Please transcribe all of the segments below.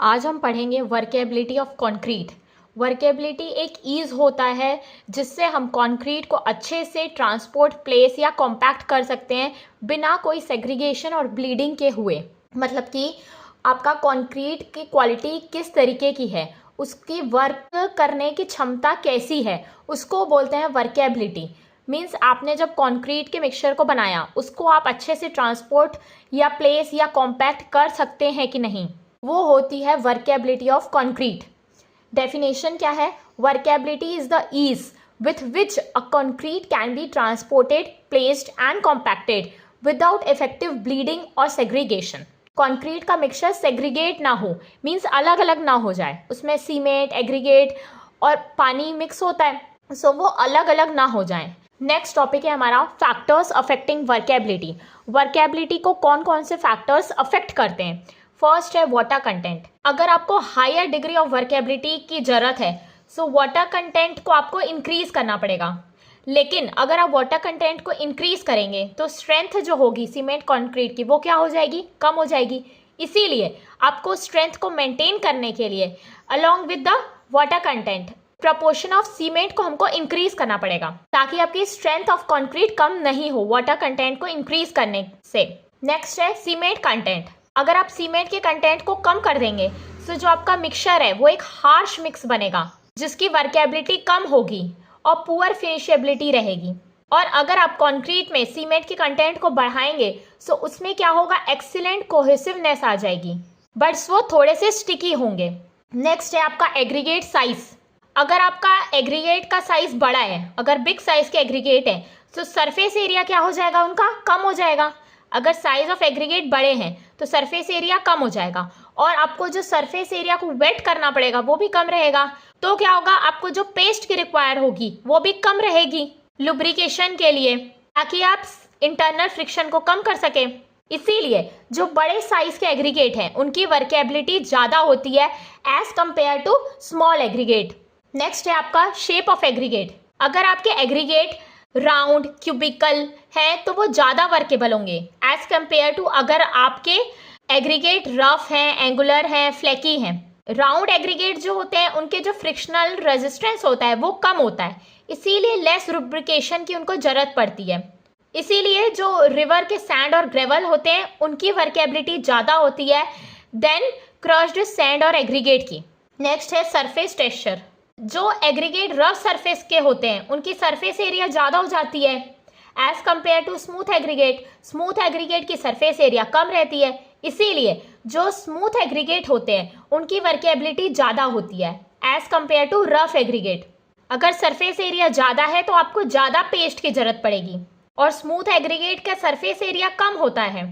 आज हम पढ़ेंगे वर्केबिलिटी ऑफ कंक्रीट। वर्केबिलिटी एक ईज होता है जिससे हम कंक्रीट को अच्छे से ट्रांसपोर्ट, प्लेस या कॉम्पैक्ट कर सकते हैं बिना कोई सेग्रीगेशन और ब्लीडिंग के हुए। मतलब कि आपका कंक्रीट की क्वालिटी किस तरीके की है, उसकी वर्क करने की क्षमता कैसी है, उसको बोलते हैं वर्केबिलिटी। मीन्स आपने जब कंक्रीट के मिक्सचर को बनाया, उसको आप अच्छे से ट्रांसपोर्ट या प्लेस या कॉम्पैक्ट कर सकते हैं कि नहीं, वो होती है वर्केबिलिटी ऑफ कंक्रीट। डेफिनेशन क्या है? Workability is the ease with which a concrete can be transported, placed and compacted without effective bleeding or segregation। Concrete का मिक्सचर सेग्रीगेट ना हो, मीन्स अलग अलग ना हो जाए, उसमें सीमेंट, एग्रीगेट और पानी मिक्स होता है, सो वो अलग अलग ना हो जाए। नेक्स्ट टॉपिक है हमारा फैक्टर्स अफेक्टिंग वर्केबिलिटी। वर्केबिलिटी को कौन कौन से फैक्टर्स अफेक्ट करते हैं? फर्स्ट है वाटर कंटेंट। अगर आपको हायर डिग्री ऑफ वर्केबिलिटी की जरूरत है, सो वाटर कंटेंट को आपको इंक्रीज करना पड़ेगा। लेकिन अगर आप वाटर कंटेंट को इंक्रीज करेंगे तो स्ट्रेंथ जो होगी सीमेंट कंक्रीट की, वो क्या हो जाएगी? कम हो जाएगी। इसीलिए आपको स्ट्रेंथ को मेंटेन करने के लिए along with the water content, proportion of cement को हमको इंक्रीज करना पड़ेगा ताकि आपकी स्ट्रेंथ ऑफ कंक्रीट कम नहीं हो वाटर कंटेंट को इंक्रीज करने से। नेक्स्ट है सीमेंट कंटेंट। अगर आप सीमेंट के कंटेंट को कम कर देंगे तो जो आपका मिक्सचर है वो एक हार्श मिक्स बनेगा जिसकी वर्केबिलिटी कम होगी और पुअर फिनिशेबिलिटी रहेगी। और अगर आप कंक्रीट में सीमेंट के कंटेंट को बढ़ाएंगे तो उसमें क्या होगा? एक्सीलेंट कोहेसिवनेस आ जाएगी, बट वो थोड़े से स्टिकी होंगे। नेक्स्ट है आपका एग्रीगेट साइज। अगर आपका एग्रीगेट का साइज बड़ा है, अगर बिग साइज के एग्रीगेट है, तो सरफेस एरिया क्या हो जाएगा? उनका कम हो जाएगा। अगर साइज ऑफ एग्रीगेट बड़े हैं तो सरफेस एरिया कम हो जाएगा और आपको जो सरफेस एरिया को वेट करना पड़ेगा वो भी कम रहेगा। तो क्या होगा? आपको जो पेस्ट की रिक्वायर होगी वो भी कम रहेगी लुब्रिकेशन के लिए, ताकि आप इंटरनल फ्रिक्शन को कम कर सके। इसीलिए जो बड़े साइज के एग्रीगेट हैं उनकी वर्केबिलिटी ज़्यादा होती है as compare to small aggregate. Next है आपका शेप ऑफ एग्रीगेट। अगर आपके एग्रीगेट राउंड, क्यूबिकल है तो वो ज़्यादा वर्केबल होंगे एज कंपेयर टू अगर आपके एग्रीगेट रफ हैं, एंगुलर हैं, फ्लैकी हैं। राउंड एग्रीगेट जो होते हैं उनके जो फ्रिक्शनल रेजिस्टेंस होता है वो कम होता है, इसीलिए लेस लुब्रिकेशन की उनको ज़रूरत पड़ती है। इसीलिए जो रिवर के सैंड और ग्रेवल होते हैं उनकी वर्केबिलिटी ज़्यादा होती है देन क्रश्ड सैंड और एग्रीगेट की। नेक्स्ट है सरफेस टेक्सचर। जो एग्रीगेट रफ सरफेस के होते हैं उनकी सरफेस एरिया ज़्यादा हो जाती है as compare to smooth aggregate. Smooth aggregate की सरफेस एरिया कम रहती है, इसीलिए जो स्मूथ एग्रीगेट होते हैं उनकी वर्केबिलिटी ज़्यादा होती है as compare to rough aggregate. अगर सरफेस एरिया ज़्यादा है तो आपको ज़्यादा पेस्ट की ज़रूरत पड़ेगी और स्मूथ एग्रीगेट का सरफेस एरिया कम होता है,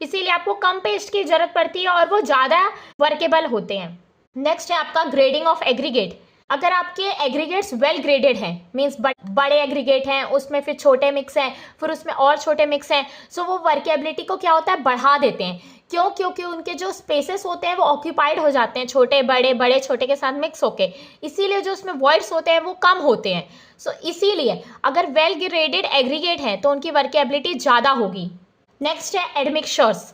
इसीलिए आपको कम पेस्ट की ज़रूरत पड़ती है और वो ज़्यादा वर्केबल होते हैं। नेक्स्ट है आपका ग्रेडिंग ऑफ एग्रीगेट। अगर आपके एग्रीगेट्स वेल ग्रेडेड हैं, मीन्स बड़े एग्रीगेट हैं, उसमें फिर छोटे मिक्स हैं, फिर उसमें और छोटे मिक्स हैं, सो वो वर्केबिलिटी को क्या होता है? बढ़ा देते हैं। क्यों? क्योंकि उनके जो स्पेसेस होते हैं वो ऑक्यूपाइड हो जाते हैं छोटे बड़े, बड़े छोटे के साथ मिक्स होके, इसीलिए जो उसमें वॉइड्स होते हैं वो कम होते हैं। सो इसीलिए अगर वेल ग्रेडेड एग्रीगेट हैं तो उनकी वर्केबिलिटी ज़्यादा होगी। नेक्स्ट है एडमिक्सचर्स।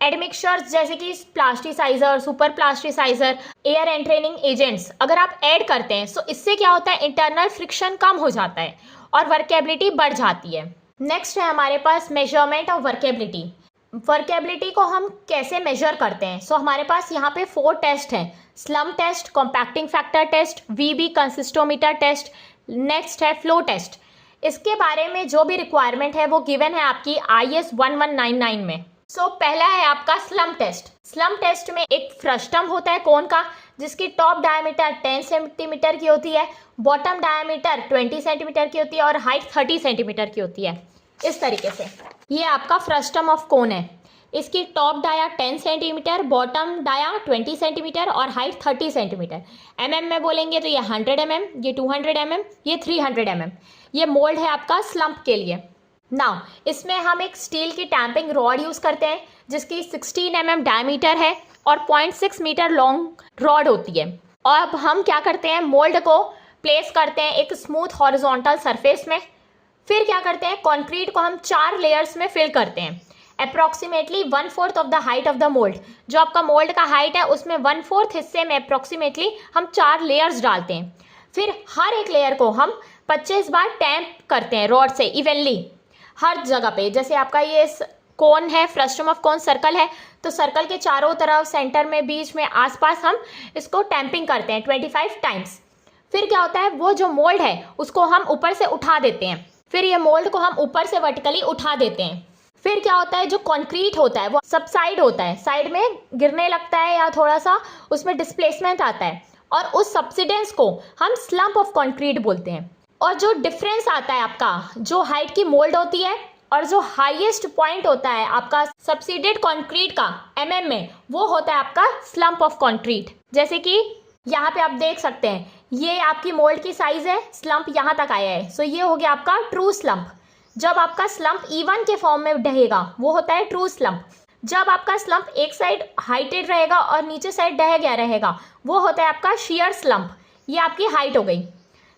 एडमिक्सचर्स जैसे कि plasticiser, super plasticiser, air entraining agents अगर आप ऐड करते हैं तो इससे क्या होता है? इंटरनल फ्रिक्शन कम हो जाता है और वर्केबिलिटी बढ़ जाती है। नेक्स्ट है हमारे पास मेजरमेंट ऑफ वर्केबिलिटी। वर्केबिलिटी को हम कैसे मेजर करते हैं? सो हमारे पास यहाँ पे 4 टेस्ट हैं: slump test, compacting factor test, VB consistometer test, next है फ्लो टेस्ट। इसके बारे में जो भी रिक्वायरमेंट है वो गिवन है आपकी IS 1199 में। सो पहला है आपका स्लम टेस्ट। स्लम टेस्ट में एक फ्रस्टम होता है कोन का, जिसकी टॉप डायमीटर 10 सेंटीमीटर की होती है, बॉटम डायमीटर 20 सेंटीमीटर की होती है और हाइट 30 सेंटीमीटर की होती है। इस तरीके से ये आपका फ्रस्टम ऑफ कोन है। इसकी top dia 10 centimetre, bottom dia 20 centimetre और हाइट 30 सेंटीमीटर। mm में बोलेंगे तो ये 100 mm, ये 200 mm, ये 300 mm। ये मोल्ड है आपका स्लम्प के लिए। नाउ इसमें हम एक स्टील की टैंपिंग रॉड यूज़ करते हैं जिसकी 16 mm डायमीटर है और 0.6 मीटर लॉन्ग रॉड होती है। और अब हम क्या करते हैं? मोल्ड को प्लेस करते हैं एक स्मूथ हॉरिजॉन्टल सरफेस में। फिर क्या करते हैं? कंक्रीट को हम 4 लेयर्स में फिल करते हैं approximately 1/4 of the height of the mould. जो आपका मोल्ड का हाइट है उसमें 1/4 हिस्से में अप्रॉक्सीमेटली हम 4 लेयर्स डालते हैं। फिर हर एक लेयर को हम 25 बार टैम्प करते हैं रॉड से इवनली हर जगह पे। जैसे आपका ये कोन है, फ्रस्टम ऑफ कोन सर्कल है, तो सर्कल के चारों तरफ, सेंटर में, बीच में, आसपास हम इसको टैम्पिंग करते हैं 25 टाइम्स। फिर क्या होता है, वो जो मोल्ड है उसको हम ऊपर से उठा देते हैं। फिर ये मोल्ड को हम ऊपर से वर्टिकली उठा देते हैं। फिर क्या होता है, जो कंक्रीट होता है वो सबसाइड होता है, साइड में गिरने लगता है या थोड़ा सा उसमें डिस्प्लेसमेंट आता है, और उस सब्सिडेंस को हम स्लम्प ऑफ कंक्रीट बोलते हैं। और जो डिफरेंस आता है आपका, जो हाइट की मोल्ड होती है और जो हाईएस्ट पॉइंट होता है आपका सब्सिडेड कंक्रीट का mm में, वो होता है आपका स्लम्प ऑफ कंक्रीट। जैसे कि यहाँ पे आप देख सकते हैं, ये आपकी मोल्ड की साइज है, स्लम्प यहाँ तक आया है, सो ये हो गया आपका ट्रू स्लम्प। जब आपका स्लम्प E1 के फॉर्म में ढहेगा वो होता है ट्रू स्लम्प। जब आपका स्लम्प एक साइड हाइटेड रहेगा और नीचे साइड ढह गया रहेगा वो होता है आपका शेयर स्लम्प। ये आपकी हाइट हो गई।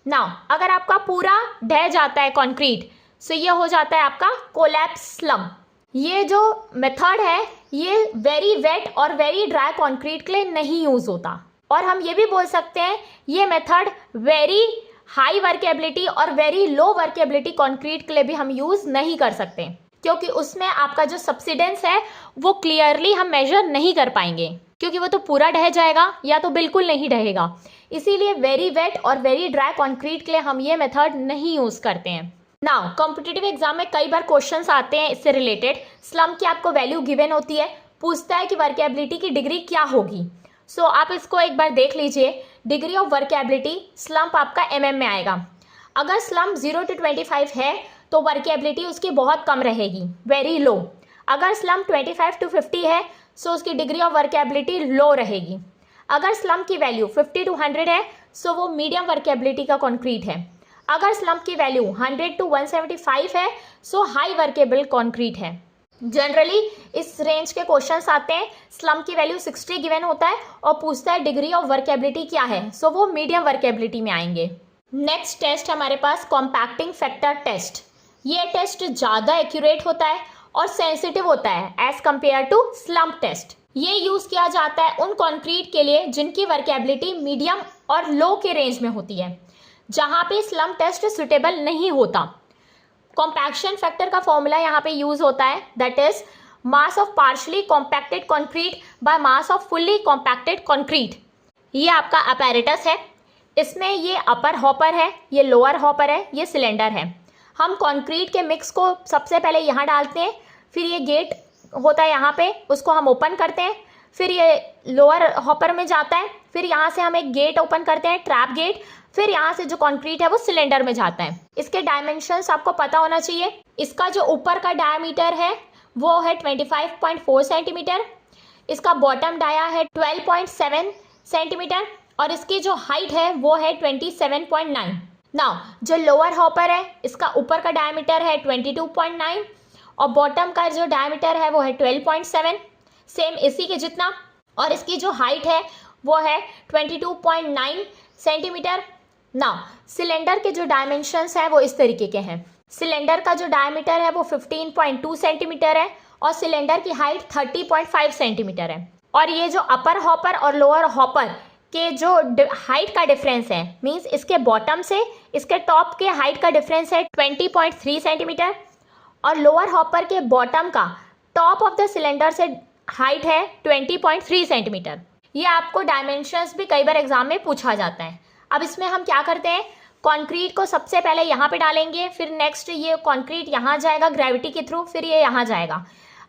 नाउ अगर आपका पूरा ढह जाता है कंक्रीट, सो ये हो जाता है आपका कोलैप्स स्लम्प। ये जो मेथड है ये वेरी वेट और वेरी ड्राई कंक्रीट के लिए नहीं यूज होता। और हम ये भी बोल सकते हैं ये मेथड वेरी हाई वर्केबिलिटी और वेरी लो वर्केबिलिटी कंक्रीट के लिए भी हम यूज नहीं कर सकते, क्योंकि उसमें आपका जो सब्सिडेंस है वो क्लियरली हम मेजर नहीं कर पाएंगे, क्योंकि वो तो पूरा ढह जाएगा या तो बिल्कुल नहीं ढहेगा। इसीलिए वेरी वेट और वेरी ड्राई कंक्रीट के लिए हम ये मेथड नहीं यूज करते हैं। नाउ कॉम्पिटिटिव एग्जाम में कई बार क्वेश्चंस आते हैं इससे रिलेटेड। स्लम्प की आपको वैल्यू गिवन होती है, पूछता है कि वर्केबिलिटी की डिग्री क्या होगी। सो आप इसको एक बार देख लीजिए। डिग्री ऑफ वर्केबिलिटी स्लम्प आपका mm में आएगा। अगर स्लम्प 0 to 25 है तो वर्केबिलिटी उसकी बहुत कम रहेगी, वेरी लो। अगर स्लम्प 25 to 50 है सो उसकी डिग्री ऑफ वर्केबिलिटी लो रहेगी। अगर स्लम्प की वैल्यू 50 to 100 है सो वो मीडियम वर्केबिलिटी का कंक्रीट है। अगर स्लम्प की वैल्यू 100 to 175 है सो हाई वर्केबल कंक्रीट है। जनरली इस रेंज के क्वेश्चंस आते हैं। स्लम्प की वैल्यू 60 गिवन होता है और पूछता है डिग्री ऑफ वर्केबिलिटी क्या है, सो वो मीडियम वर्केबिलिटी में आएंगे। नेक्स्ट टेस्ट हमारे पास कॉम्पैक्टिंग फैक्टर टेस्ट। ये टेस्ट ज़्यादा एक्यूरेट होता है और सेंसिटिव होता है as compare to slump test. ये यूज़ किया जाता है उन कॉन्क्रीट के लिए जिनकी वर्केबिलिटी मीडियम और लो के रेंज में होती है, जहाँ पे स्लम्प टेस्ट सुटेबल नहीं होता। कॉम्पैक्शन फैक्टर का फॉर्मूला यहाँ पे यूज होता है, that is mass of partially compacted concrete by mass off fully compacted concrete. ये आपका अपैरेटस है, इसमें ये अपर हॉपर है, ये लोअर हॉपर है, ये सिलेंडर है। हम कंक्रीट के मिक्स को सबसे पहले यहाँ डालते हैं, फिर ये गेट होता है यहाँ पे, उसको हम ओपन करते हैं, फिर ये लोअर हॉपर में जाता है, फिर यहाँ से हम एक गेट ओपन करते हैं, ट्रैप गेट, फिर यहाँ से जो कंक्रीट है वो सिलेंडर में जाता है। इसके डायमेंशंस आपको पता होना चाहिए। इसका जो ऊपर का डायमीटर है वो है 25.4 सेंटीमीटर, इसका बॉटम डाया है 12.7 सेंटीमीटर और इसकी जो हाइट है वो है 27.9। नाउ जो लोअर हॉपर है इसका ऊपर का डायमीटर है 22.9 और बॉटम का जो डायमीटर है वो है 12.7, सेम इसी के जितना, और इसकी जो हाइट है वो है 22.9 सेंटीमीटर। नाउ सिलेंडर के जो डायमेंशंस हैं वो इस तरीके के हैं। सिलेंडर का जो डायमीटर है वो 15.2 सेंटीमीटर है और सिलेंडर की हाइट 30.5 सेंटीमीटर है। और ये जो अपर हॉपर और लोअर हॉपर के जो हाइट का डिफरेंस है, मींस इसके बॉटम से इसके टॉप के हाइट का डिफरेंस है 20.3 सेंटीमीटर और लोअर हॉपर के बॉटम का टॉप ऑफ द सिलेंडर से हाइट है 20.3 सेंटीमीटर। ये आपको डायमेंशंस भी कई बार एग्जाम में पूछा जाता है। अब इसमें हम क्या करते हैं, कंक्रीट को सबसे पहले यहाँ पे डालेंगे, फिर नेक्स्ट ये कंक्रीट यहाँ जाएगा ग्रेविटी के थ्रू, फिर ये यहाँ जाएगा।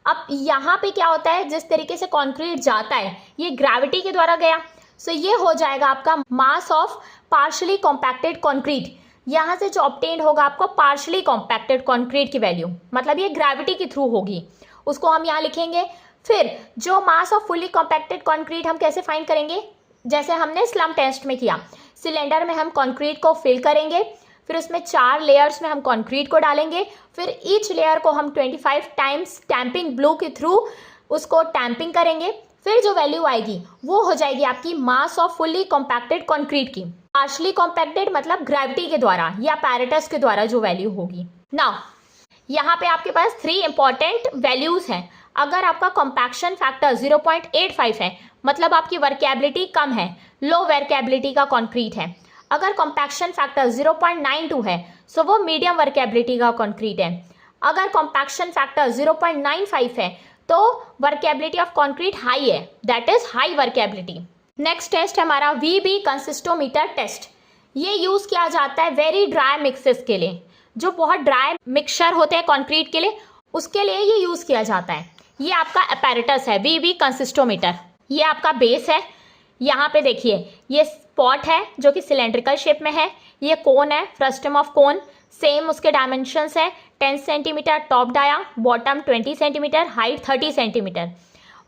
अब यहाँ पे क्या होता है, जिस तरीके से कंक्रीट जाता है ये ग्रेविटी के द्वारा गया, सो ये हो जाएगा आपका mass of partially compacted concrete. यहाँ से जो ऑब्टेन्ड होगा आपको पार्शली कॉम्पैक्टेड कंक्रीट की वैल्यू, मतलब ये ग्रेविटी के थ्रू होगी, उसको हम यहाँ लिखेंगे। फिर जो mass of fully compacted concrete हम कैसे फाइंड करेंगे, जैसे हमने स्लम्प टेस्ट में किया। सिलेंडर में हम कंक्रीट को फिल करेंगे, फिर उसमें 4 लेयर्स में हम कंक्रीट को डालेंगे, फिर ईच लेयर को हम 25 टाइम्स टैंपिंग ब्लो के थ्रू उसको टैंपिंग करेंगे। फिर जो वैल्यू आएगी वो हो जाएगी आपकी mass off fully compacted concrete की। पार्शली कॉम्पैक्टेड मतलब ग्रेविटी के द्वारा या पैरेटस के द्वारा जो वैल्यू होगी। नाउ यहाँ पे आपके पास 3 इंपॉर्टेंट वैल्यूज हैं। अगर आपका कॉम्पैक्शन फैक्टर 0.85 है मतलब आपकी वर्केबिलिटी कम है, लो वर्केबिलिटी का कॉन्क्रीट है। अगर कॉम्पैक्शन फैक्टर 0.92 है सो वो मीडियम वर्केबिलिटी का कॉन्क्रीट है। अगर कॉम्पैक्शन फैक्टर 0.95 है तो वर्केबिलिटी ऑफ कॉन्क्रीट हाई है, that is high workability. Next test है हमारा वीबी कंसिस्टोमीटर टेस्ट। ये यूज किया जाता है वेरी ड्राई मिक्सेस के लिए, जो बहुत ड्राई मिक्सचर होते हैं कंक्रीट के लिए, उसके लिए ये यूज किया जाता है। ये आपका अपैरेटस है वीबी कंसिस्टोमीटर। ये आपका बेस है, यहाँ पे देखिए ये स्पॉट है जो कि सिलेंड्रिकल शेप में है। ये कोन है, फ्रस्टम ऑफ कोन, सेम उसके डायमेंशंस है 10 centimetre top dia, bottom 20 centimetre, height 30 centimetre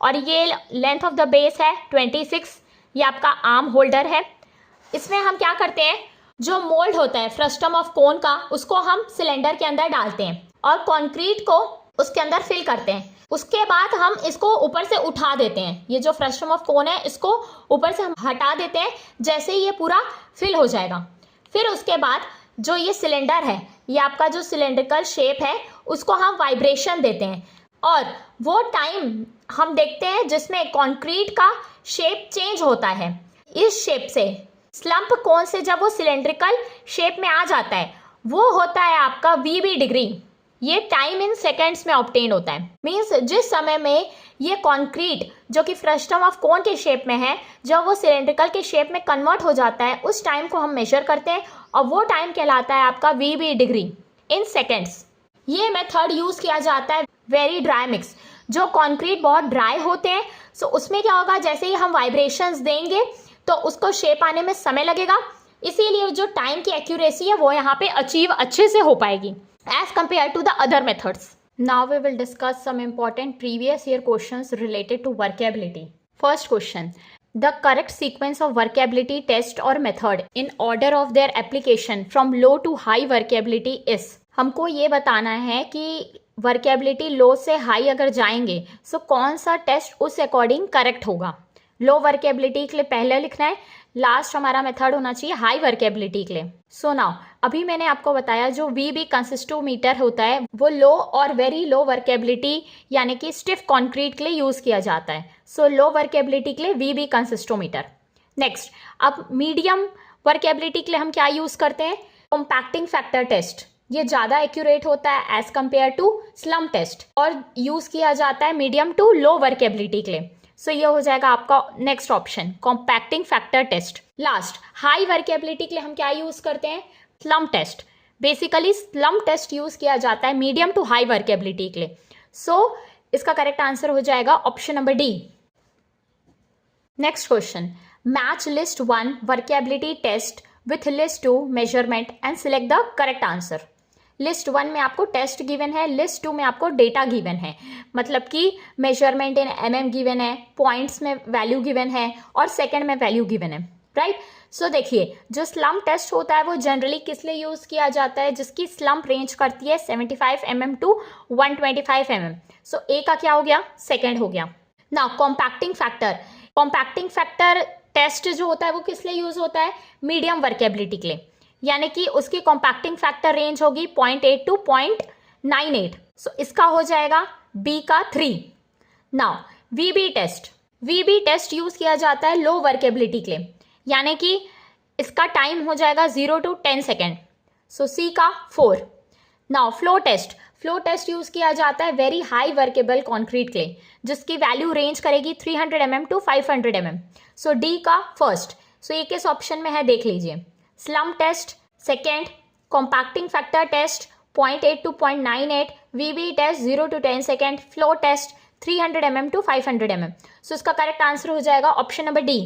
और ये लेंथ ऑफ द बेस है 26। ये आपका आर्म होल्डर है। इसमें हम क्या करते हैं, जो मोल्ड होता है फ्रस्टम ऑफ कोन का उसको हम सिलेंडर के अंदर डालते हैं और कंक्रीट को उसके अंदर फिल करते हैं। उसके बाद हम इसको ऊपर से उठा देते हैं। ये जो फ्रस्टम ऑफ कोन है इसको ऊपर से हम हटा देते हैं जैसे ही ये पूरा फिल हो जाएगा। फिर उसके बाद जो ये सिलेंडर है, ये आपका जो सिलेंड्रिकल शेप है उसको हम वाइब्रेशन देते हैं और वो टाइम हम देखते हैं जिसमें कंक्रीट का शेप चेंज होता है। इस शेप से स्लम्प कोन से जब वो सिलेंड्रिकल शेप में आ जाता है वो होता है आपका वीबी डिग्री। ये टाइम इन सेकेंड्स में ऑब्टेन होता है। मीन्स जिस समय में ये कंक्रीट जो कि फ्रस्टम ऑफ कोन के शेप में है जब वो सिलेंड्रिकल के शेप में कन्वर्ट हो जाता है उस टाइम को हम मेजर करते हैं और वो टाइम कहलाता है आपका वीबी डिग्री इन सेकेंड्स। ये मेथड यूज किया जाता है वेरी ड्राई मिक्स, जो कंक्रीट बहुत ड्राई होते हैं। सो उसमें क्या होगा, जैसे ही हम वाइब्रेशंस देंगे तो उसको शेप आने में समय लगेगा, इसीलिए जो टाइम की एक्यूरेसी है वो यहाँ पे अचीव अच्छे से हो पाएगी as compared to the other methods. Now we will discuss some important previous year questions related to workability. First question, the correct sequence of workability test or method in order of their application from low to high workability is. हमको ये बताना है कि workability लो से high अगर जाएंगे सो कौन सा टेस्ट उस अकॉर्डिंग करेक्ट होगा। लो वर्केबिलिटी के लिए पहले लिखना है, लास्ट हमारा मेथड होना चाहिए हाई वर्केबिलिटी के लिए। सो नाउ अभी मैंने आपको बताया जो वीबी कंसिस्टोमीटर होता है वो लो और वेरी लो वर्केबिलिटी यानी कि स्टिफ कंक्रीट के लिए यूज किया जाता है। सो लो वर्केबिलिटी के लिए वीबी कंसिस्टोमीटर। नेक्स्ट, अब मीडियम वर्केबिलिटी के लिए हम क्या यूज करते हैं, कॉम्पैक्टिंग फैक्टर टेस्ट। ये ज़्यादा एक्यूरेट होता है as compare to slump test और यूज किया जाता है मीडियम टू लो वर्केबिलिटी के लिए। सो ये हो जाएगा आपका next option compacting factor test. Last, high workability के लिए हम क्या यूज करते हैं, slump test. Basically slump test use किया जाता है मीडियम टू हाई वर्केबिलिटी के लिए। सो इसका करेक्ट आंसर हो जाएगा option number D. Next question, match list 1 workability test with list 2 measurement and select the correct answer. List 1 में आपको टेस्ट गिवन है, लिस्ट 2 में आपको डेटा गिवन है, मतलब कि मेजरमेंट इन mm गिवन है, पॉइंट्स में वैल्यू गिवन है और सेकंड में वैल्यू गिवन है, राइट। सो देखिए जो स्लम्प टेस्ट होता है वो जनरली किस लिए यूज किया जाता है, जिसकी स्लम्प रेंज करती है 75 mm to 125 mm। So A का क्या हो गया, सेकेंड हो गया। Now compacting factor, compacting factor test जो होता है वो किस लिए यूज होता है, मीडियम वर्केबिलिटी के लिए, यानी कि उसकी कॉम्पैक्टिंग फैक्टर रेंज होगी 0.8 टू 0.98। सो इसका हो जाएगा बी का 3। नाउ वीबी टेस्ट, वीबी टेस्ट यूज किया जाता है लो वर्केबिलिटी के लिए, यानी कि इसका टाइम हो जाएगा 0 टू 10 सेकेंड। सो सी का 4। Now flow test, flow test use किया जाता है वेरी हाई वर्केबल कॉन्क्रीट के लिए, जिसकी वैल्यू रेंज करेगी 300 mm to 500 mm। So D का फर्स्ट। सो ये किस ऑप्शन में है देख लीजिए, slump test second, compacting factor test 0.8 to 0.98, VB test 0 to 10 second, flow test 300 mm to 500 mm। So इसका करेक्ट आंसर हो जाएगा option number D.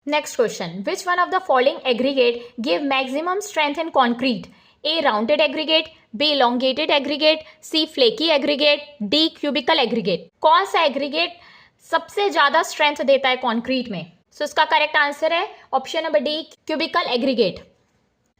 Next question, which one of the following aggregate give maximum strength in concrete, A rounded aggregate, B elongated aggregate, C flaky aggregate, D cubical aggregate. कौन सा aggregate सबसे ज्यादा strength देता है concrete में? So इसका correct answer है option number D cubical aggregate.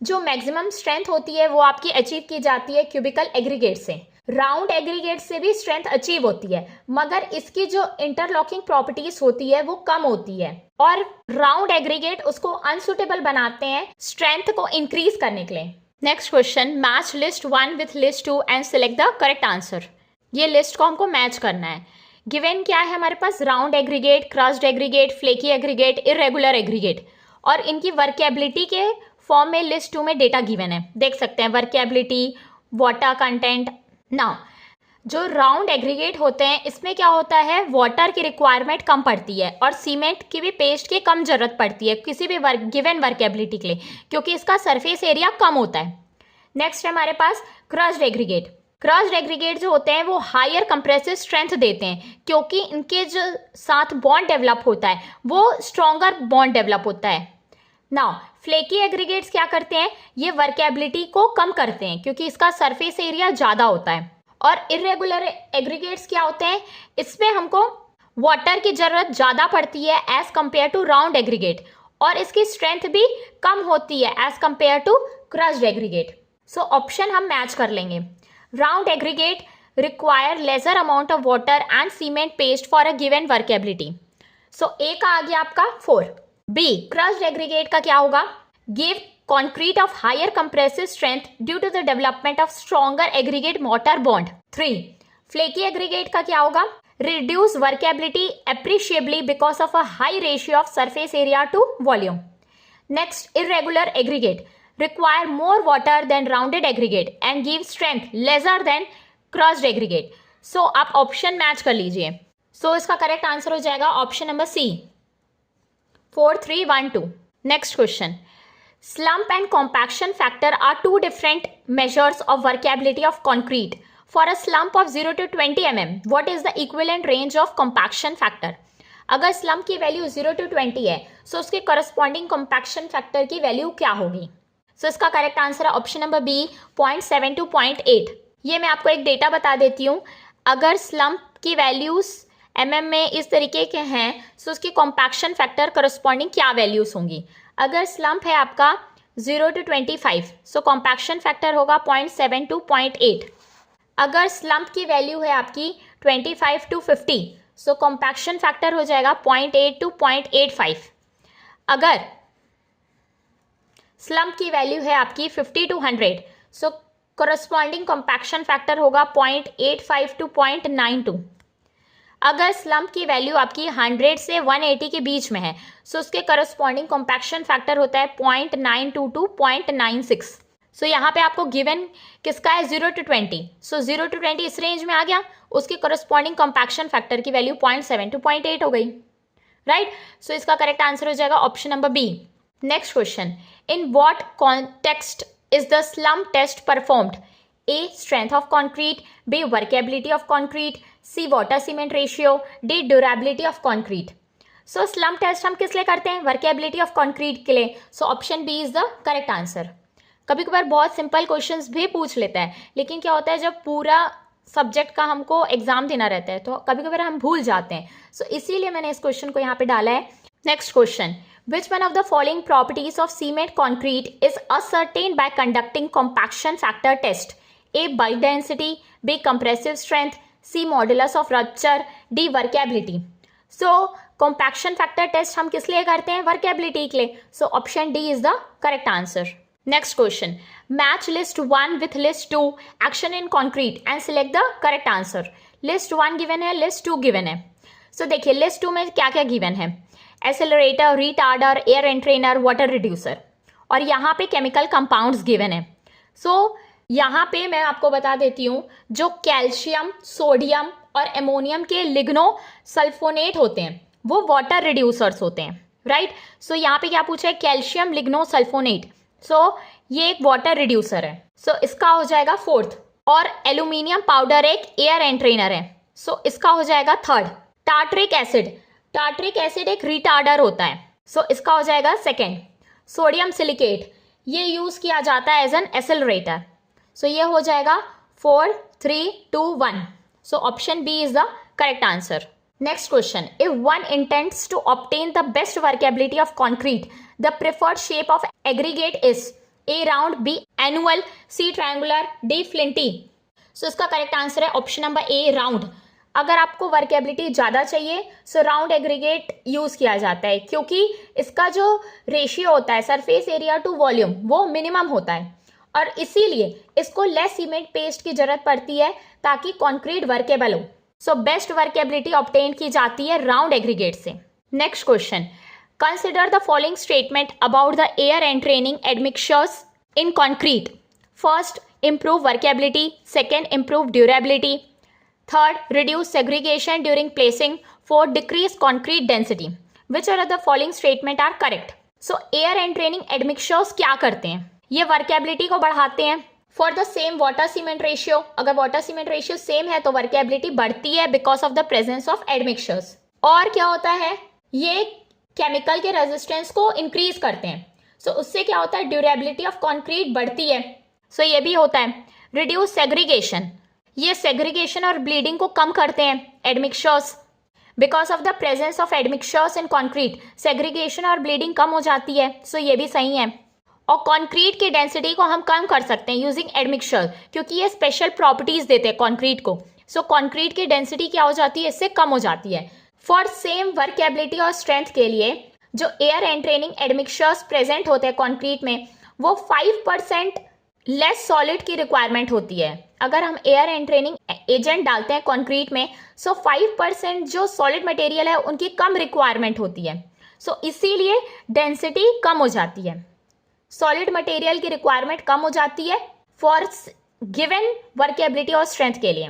जो मैक्सिमम स्ट्रेंथ होती है वो आपकी अचीव की जाती है क्यूबिकल एग्रीगेट से। राउंड एग्रीगेट से भी स्ट्रेंथ अचीव होती है, मगर इसकी जो इंटरलॉकिंग प्रॉपर्टीज होती है वो कम होती है और राउंड एग्रीगेट उसको अनसुटेबल बनाते हैं स्ट्रेंथ को इंक्रीज करने के लिए। Next question, match list 1 with list 2 and select the correct answer. ये लिस्ट को हमको मैच करना है। गिवन क्या है हमारे पास, round aggregate, crushed aggregate, flaky aggregate, irregular aggregate, और इनकी वर्केबिलिटी के फॉर्म में लिस्ट 2 में डेटा गिवन है। देख सकते हैं वर्केबिलिटी, वाटर कंटेंट। नाउ जो राउंड एग्रीगेट होते हैं इसमें क्या होता है, वाटर की रिक्वायरमेंट कम पड़ती है और सीमेंट की भी पेस्ट की कम जरूरत पड़ती है किसी भी गिवन वर्केबिलिटी के लिए, क्योंकि इसका सरफेस एरिया कम होता है। नेक्स्ट है हमारे पास क्रस्ड एग्रीगेट। क्रस्ड एग्रीगेट जो होते हैं वो हायर कंप्रेसिव स्ट्रेंथ देते हैं, क्योंकि इनके जो साथ बॉन्ड डेवलप होता है वो स्ट्रॉन्गर बॉन्ड डेवलप होता है। नाउ फ्लेकी एग्रीगेट्स क्या करते हैं, ये वर्केबिलिटी को कम करते हैं क्योंकि इसका सरफेस एरिया ज़्यादा होता है। और इरेगुलर एग्रीगेट्स क्या होते हैं, इसमें हमको वाटर की ज़रूरत ज़्यादा पड़ती है as compare to round aggregate, और इसकी स्ट्रेंथ भी कम होती है as compare to crushed aggregate. So option हम मैच कर लेंगे। Round aggregate require lesser amount of water and cement paste for a given workability. So A का आ गया आपका 4। बी क्रस्ड एग्रीगेट का क्या होगा, give concrete of higher compressive strength due to the development of stronger aggregate mortar bond। 3 flaky aggregate का क्या होगा, reduce workability appreciably because of a high ratio of surface area to volume। next irregular aggregate require more water than rounded aggregate and give strength lesser than crossed aggregate। so आप option match कर लीजिए। so इसका correct answer हो जाएगा option number C, 4 3 1 2। Next question, slump and compaction factor are two different measures of workability of concrete। for a slump of 0 to 20 mm what is the equivalent range of compaction factor। अगर slump की value 0 to 20 है so उसके corresponding compaction factor की value क्या होगी। so इसका correct answer है option number B, 0.7 to 0.8। ये मैं आपको एक डेटा बता देती हूँ, अगर slump की वैल्यूज mm में इस तरीके के हैं so उसकी compaction factor corresponding क्या वैल्यूज होंगी। अगर स्लम्प है आपका 0 to 25 सो कॉम्पैक्शन फैक्टर होगा 0.7 to 0.8। अगर स्लम्प की वैल्यू है आपकी 25 to 50 सो कॉम्पैक्शन फैक्टर हो जाएगा 0.8 to 0.85। अगर स्लम्प की वैल्यू है आपकी 50 to 100 so corresponding compaction factor होगा 0.85 to 0.92। अगर स्लम्प की वैल्यू आपकी 100 से 180 के बीच में है सो उसके करस्पॉन्डिंग कॉम्पैक्शन फैक्टर होता है 0.92 to 0.96। सो यहाँ पे आपको गिवन किसका है 0 to 20, सो 0 to 20 इस रेंज में आ गया, उसके करस्पॉन्डिंग कॉम्पैक्शन फैक्टर की वैल्यू 0.7 to 0.8 हो गई, राइट। सो इसका करेक्ट आंसर हो जाएगा option number B. Next question, in what context is the slump test performed. A strength of concrete, B workability of concrete, C water cement ratio, D durability of concrete। so slump test हम किस लिए करते हैं, workability of concrete के लिए। so option B is the correct answer। कभी कभार बहुत सिंपल क्वेश्चंस भी पूछ लेता है, लेकिन क्या होता है जब पूरा सब्जेक्ट का हमको एग्जाम देना रहता है तो कभी कभार हम भूल जाते हैं, so इसीलिए मैंने इस क्वेश्चन को यहाँ पे डाला है। Next question, which one of the following properties of cement concrete is ascertained by conducting compaction factor test। A bulk density, B compressive strength, C modulus of rupture, D workability। so compaction factor test हम किस लिए करते हैं, workability के लिए। so option D is the correct answer। next question, match list 1 with list 2 action in concrete and select the correct answer। list 1 given है, list 2 given है। so देखिए list 2 में क्या क्या given है, accelerator, retarder, air entrainer, water reducer, और यहाँ पे chemical compounds given है। so यहाँ पे मैं आपको बता देती हूँ, जो कैल्शियम, सोडियम और एमोनियम के लिग्नो सल्फोनेट होते हैं वो वाटर रिड्यूसर्स होते हैं, राइट। सो यहाँ पे क्या पूछा है, कैल्शियम लिग्नो सल्फोनेट, सो ये एक वाटर रिड्यूसर है, सो इसका हो जाएगा 4th। और एल्यूमिनियम पाउडर एक एयर एंट्रेनर है, सो इसका हो जाएगा 3rd। Tartaric acid, tartaric acid एक रिटार्डर होता है, सो इसका हो जाएगा 2nd। सोडियम सिलिकेट, ये यूज किया जाता है एज एन एसेलरेटर, सो ये हो जाएगा 4 3 2 1। So option B is the correct answer. Next question, if one intends to obtain the best workability of concrete the preferred shape of aggregate is A round, B angular, C triangular, D flinty. So इसका correct answer है option number A, round. अगर आपको workability ज़्यादा चाहिए सो round aggregate use किया जाता है, क्योंकि इसका जो रेशियो होता है सरफेस एरिया टू वॉल्यूम वो मिनिमम होता है, और इसीलिए इसको लेस सीमेंट पेस्ट की जरूरत पड़ती है ताकि कंक्रीट वर्केबल हो। सो बेस्ट वर्केबिलिटी ऑब्टेन की जाती है राउंड एग्रीगेट से। Next question, consider the following statement about the air entraining admixtures in concrete. First, improve workability. Second, improve durability. Third, reduce segregation during placing. Fourth, decrease concrete density. Which are the following statement are correct? So air entraining admixtures क्या करते हैं? ये workability को बढ़ाते हैं। For the same water cement ratio, अगर water cement ratio same है तो workability बढ़ती है because of the presence of admixtures. और क्या होता है, ये केमिकल के रेजिस्टेंस को इंक्रीज करते हैं। सो उससे क्या होता है, ड्यूरेबिलिटी ऑफ कंक्रीट बढ़ती है। सो ये भी होता है। रिड्यूस सेग्रीगेशन, ये सेग्रीगेशन और ब्लीडिंग को कम करते हैं admixtures. Because of the presence of admixtures in concrete segregation और ब्लीडिंग कम हो जाती है। सो ये भी सही है। और कंक्रीट की डेंसिटी को हम कम कर सकते हैं यूजिंग एडमिक्सचर, क्योंकि ये स्पेशल प्रॉपर्टीज देते हैं कंक्रीट को। सो कंक्रीट की डेंसिटी क्या हो जाती है, इससे कम हो जाती है। फॉर सेम वर्केबिलिटी और स्ट्रेंथ के लिए जो एयर एंट्रेनिंग एडमिक्सचर्स प्रेजेंट होते हैं कंक्रीट में, वो 5% लेस सॉलिड की रिक्वायरमेंट होती है। अगर हम एयर एंट्रेनिंग एजेंट डालते हैं कंक्रीट में, सो 5% जो सॉलिड मटेरियल है उनकी कम रिक्वायरमेंट होती है। सो इसीलिए डेंसिटी कम हो जाती है, सॉलिड मटेरियल की रिक्वायरमेंट कम हो जाती है फॉर गिवन वर्केबिलिटी और स्ट्रेंथ के लिए।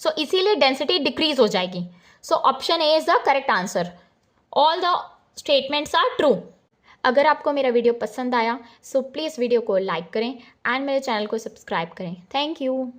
सो इसीलिए डेंसिटी डिक्रीज हो जाएगी। So option A is the correct answer. All the statements are true. अगर आपको मेरा वीडियो पसंद आया सो प्लीज़ वीडियो को लाइक करें एंड मेरे चैनल को सब्सक्राइब करें। Thank you.